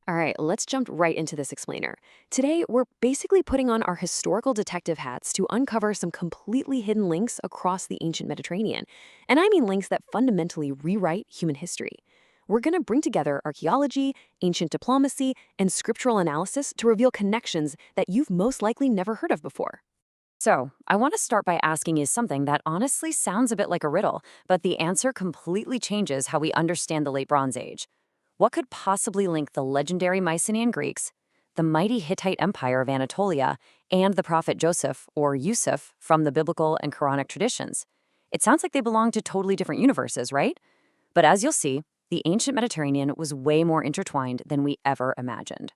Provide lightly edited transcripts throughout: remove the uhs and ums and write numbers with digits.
All right, let's jump right into this explainer. Today, we're basically putting on our historical detective hats to uncover some completely hidden links across the ancient Mediterranean. And I mean links that fundamentally rewrite human history. We're going to bring together archaeology, ancient diplomacy, and scriptural analysis to reveal connections that you've most likely never heard of before. So, I want to start by asking you something that honestly sounds a bit like a riddle, but the answer completely changes how we understand the Late Bronze Age. What could possibly link the legendary Mycenaean Greeks, the mighty Hittite Empire of Anatolia, and the prophet Joseph, or Yusuf, from the biblical and Quranic traditions? It sounds like they belong to totally different universes, right? But as you'll see, the ancient Mediterranean was way more intertwined than we ever imagined.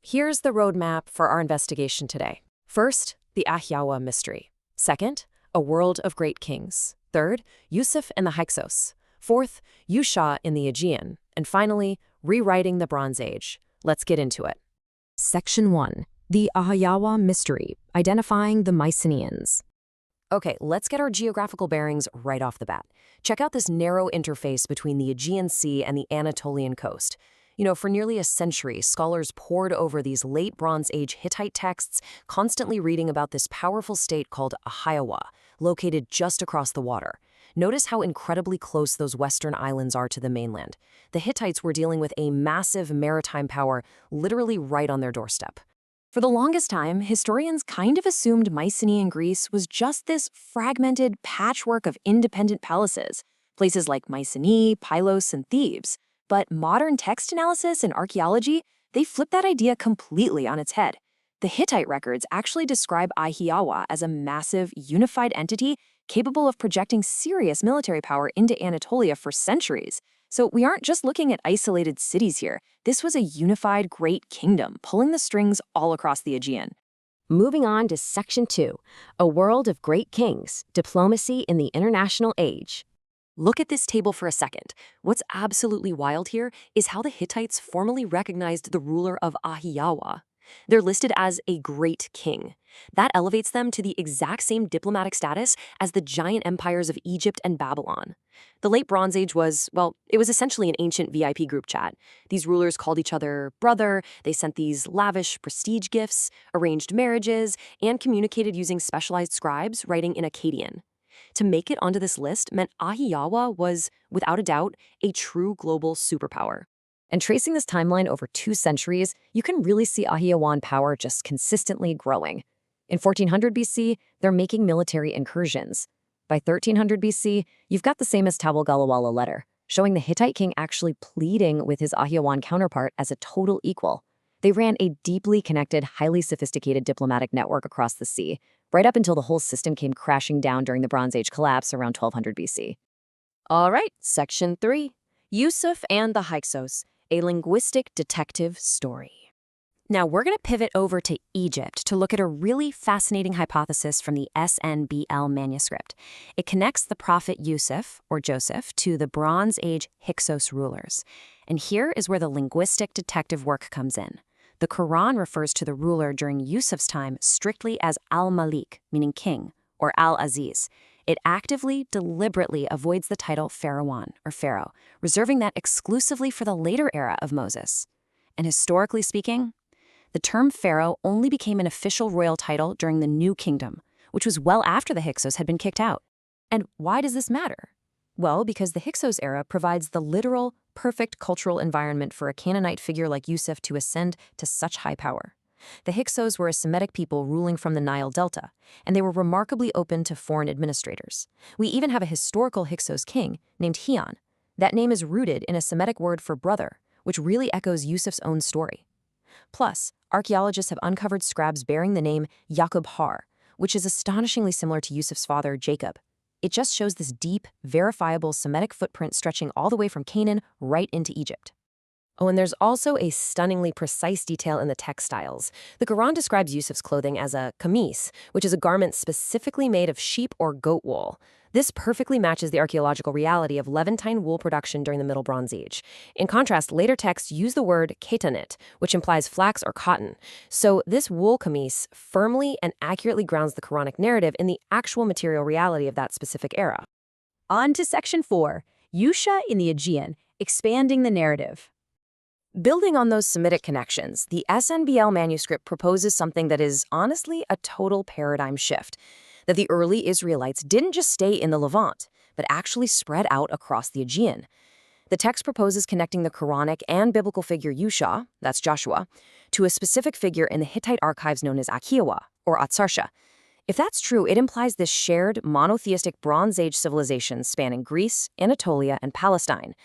Here's the roadmap for our investigation today. First, the Ahhiyawa mystery. Second, a world of great kings. Third, Yusuf and the Hyksos. Fourth, Yusha in the Aegean. And finally, rewriting the Bronze Age. Let's get into it. Section 1. The Ahhiyawa mystery, identifying the Mycenaeans. Okay, let's get our geographical bearings right off the bat. Check out this narrow interface between the Aegean Sea and the Anatolian coast. For nearly a century, scholars pored over these late Bronze Age Hittite texts, constantly reading about this powerful state called Ahhiyawa, located just across the water. Notice how incredibly close those western islands are to the mainland. The Hittites were dealing with a massive maritime power literally right on their doorstep. For the longest time, historians kind of assumed Mycenaean Greece was just this fragmented patchwork of independent palaces, places like Mycenae, Pylos, and Thebes. But modern text analysis and archaeology, they flip that idea completely on its head. The Hittite records actually describe Ahhiyawa as a massive, unified entity capable of projecting serious military power into Anatolia for centuries. So we aren't just looking at isolated cities here. This was a unified great kingdom, pulling the strings all across the Aegean. Moving on to Section 2, a world of great kings, diplomacy in the international age. Look at this table for a second. What's absolutely wild here is how the Hittites formally recognized the ruler of Ahhiyawa. They're listed as a great king. That elevates them to the exact same diplomatic status as the giant empires of Egypt and Babylon. The Late Bronze Age was, it was essentially an ancient VIP group chat. These rulers called each other brother, they sent these lavish prestige gifts, arranged marriages, and communicated using specialized scribes writing in Akkadian. To make it onto this list meant Ahhiyawa was, without a doubt, a true global superpower. And tracing this timeline over 2 centuries, you can really see Ahhiyawan power just consistently growing. In 1400 BC, they're making military incursions. By 1300 BC, you've got the same as Tabalgalawala letter, showing the Hittite king actually pleading with his Ahhiyawan counterpart as a total equal. They ran a deeply connected, highly sophisticated diplomatic network across the sea, right up until the whole system came crashing down during the Bronze Age collapse around 1200 BC. All right, Section 3. Yusuf and the Hyksos, a linguistic detective story. Now we're going to pivot over to Egypt to look at a really fascinating hypothesis from the SNBL manuscript. It connects the prophet Yusuf, or Joseph, to the Bronze Age Hyksos rulers. And here is where the linguistic detective work comes in. The Quran refers to the ruler during Yusuf's time strictly as al-Malik, meaning king, or al-Aziz. It actively, deliberately avoids the title Pharaoh, or Pharaoh, reserving that exclusively for the later era of Moses. And historically speaking, the term Pharaoh only became an official royal title during the New Kingdom, which was well after the Hyksos had been kicked out. And why does this matter? Well, because the Hyksos era provides the literal, perfect cultural environment for a Canaanite figure like Yusuf to ascend to such high power. The Hyksos were a Semitic people ruling from the Nile Delta, and they were remarkably open to foreign administrators. We even have a historical Hyksos king named Hian. That name is rooted in a Semitic word for brother, which really echoes Yusuf's own story. Plus, archaeologists have uncovered scrabs bearing the name Yaqub Har, which is astonishingly similar to Yusuf's father, Jacob. It just shows this deep, verifiable Semitic footprint stretching all the way from Canaan right into Egypt. Oh, and there's also a stunningly precise detail in the textiles. The Quran describes Yusuf's clothing as a kamis, which is a garment specifically made of sheep or goat wool. This perfectly matches the archaeological reality of Levantine wool production during the Middle Bronze Age. In contrast, later texts use the word ketanit, which implies flax or cotton. So this wool kamis firmly and accurately grounds the Quranic narrative in the actual material reality of that specific era. On to Section 4, Yusha in the Aegean, expanding the narrative. Building on those Semitic connections, the SNBL manuscript proposes something that is honestly a total paradigm shift, that the early Israelites didn't just stay in the Levant, but actually spread out across the Aegean. The text proposes connecting the Quranic and biblical figure Yusha, that's Joshua, to a specific figure in the Hittite archives known as Ahhiyawa, or Atsarsha. If that's true, it implies this shared, monotheistic Bronze Age civilization spanning Greece, Anatolia, and Palestine.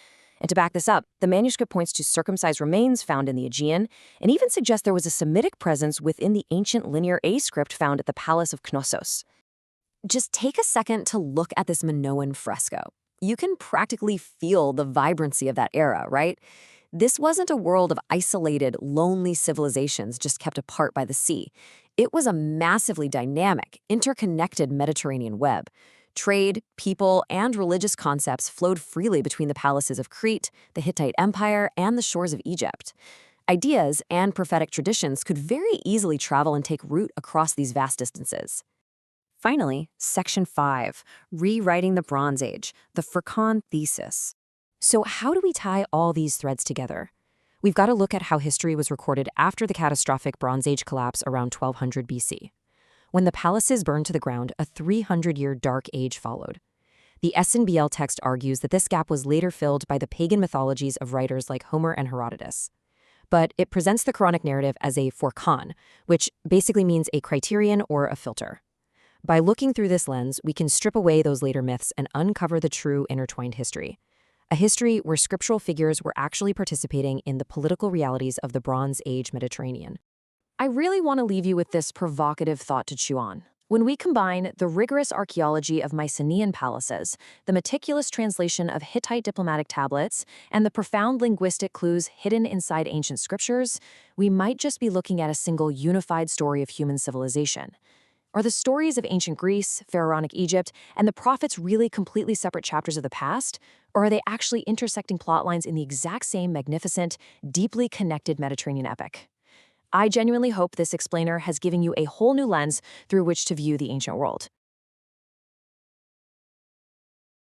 And to back this up, the manuscript points to circumcised remains found in the Aegean, and even suggests there was a Semitic presence within the ancient Linear A script found at the Palace of Knossos. Just take a second to look at this Minoan fresco. You can practically feel the vibrancy of that era, right? This wasn't a world of isolated, lonely civilizations just kept apart by the sea. It was a massively dynamic, interconnected Mediterranean web. Trade, people, and religious concepts flowed freely between the palaces of Crete, the Hittite Empire, and the shores of Egypt. Ideas and prophetic traditions could very easily travel and take root across these vast distances. Finally, Section 5, Rewriting the Bronze Age, the Furqan Thesis. So how do we tie all these threads together? We've got to look at how history was recorded after the catastrophic Bronze Age collapse around 1200 BC. When the palaces burned to the ground, a 300-year dark age followed. The SNBL text argues that this gap was later filled by the pagan mythologies of writers like Homer and Herodotus. But it presents the Quranic narrative as a Furqan, which basically means a criterion or a filter. By looking through this lens, we can strip away those later myths and uncover the true intertwined history. A history where scriptural figures were actually participating in the political realities of the Bronze Age Mediterranean. I really want to leave you with this provocative thought to chew on. When we combine the rigorous archaeology of Mycenaean palaces, the meticulous translation of Hittite diplomatic tablets, and the profound linguistic clues hidden inside ancient scriptures, we might just be looking at a single unified story of human civilization. Are the stories of ancient Greece, pharaonic Egypt, and the prophets really completely separate chapters of the past? Or are they actually intersecting plot lines in the exact same magnificent, deeply connected Mediterranean epic? I genuinely hope this explainer has given you a whole new lens through which to view the ancient world.